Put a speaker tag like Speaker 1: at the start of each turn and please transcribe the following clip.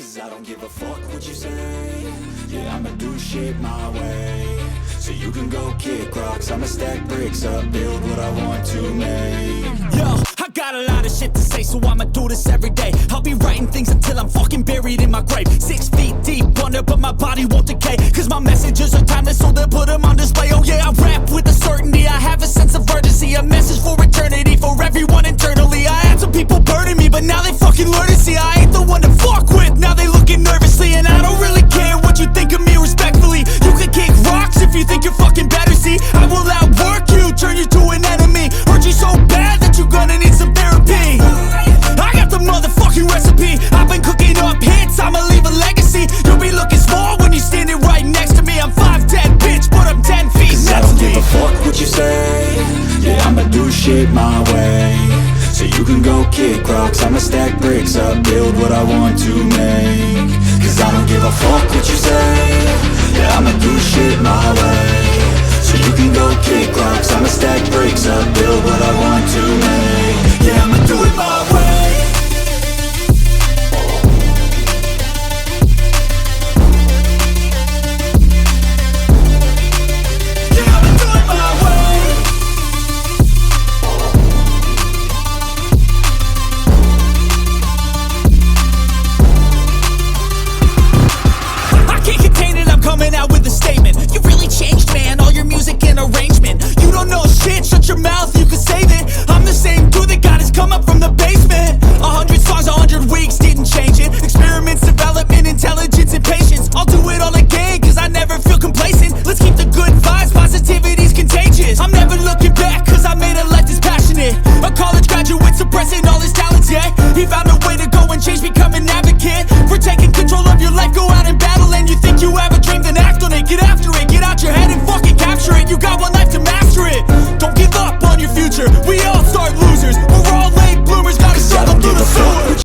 Speaker 1: Cause I don't give a fuck what you say. Yeah, I'ma do shit my way. So you can go kick rocks, I'ma stack bricks up, build what I want to make.
Speaker 2: Yo, I got a lot of shit to say, so I'ma do this every day. I'll be writing things until I'm fucking buried in my grave. 6 feet deep under, but my body won't decay. Cause my messages are timeless, so they'll put them on display. Oh yeah, I rap with a certainty, I have a sense of urgency. A message for eternity, for everyone internally. I had some people burning me, but now they fucking learn to see I ain't the one to fuck with, now they looking nervously. And I don't really care what you think of me, respectfully. You can kick rocks if you think you're fucking better, see. I will outwork you, turn you to an enemy. Hurt you so bad that you're gonna need some therapy. I got the motherfucking recipe, I've been cooking up hits, I'ma leave a legacy. You'll be looking small when you're standing right next to me. I'm 5'10", bitch, but I'm 10 feet
Speaker 1: Cause I
Speaker 2: next
Speaker 1: don't
Speaker 2: to
Speaker 1: give
Speaker 2: me.
Speaker 1: a fuck what you say. Yeah, I'ma do shit my way. So you can go kick rocks, I'ma stack bricks up, build what I want to make. Cause I don't give a fuck what you say. Yeah, I'ma do shit my way. So you can go kick rocks, I'ma stack bricks up, build what I want to make. Yeah, I'ma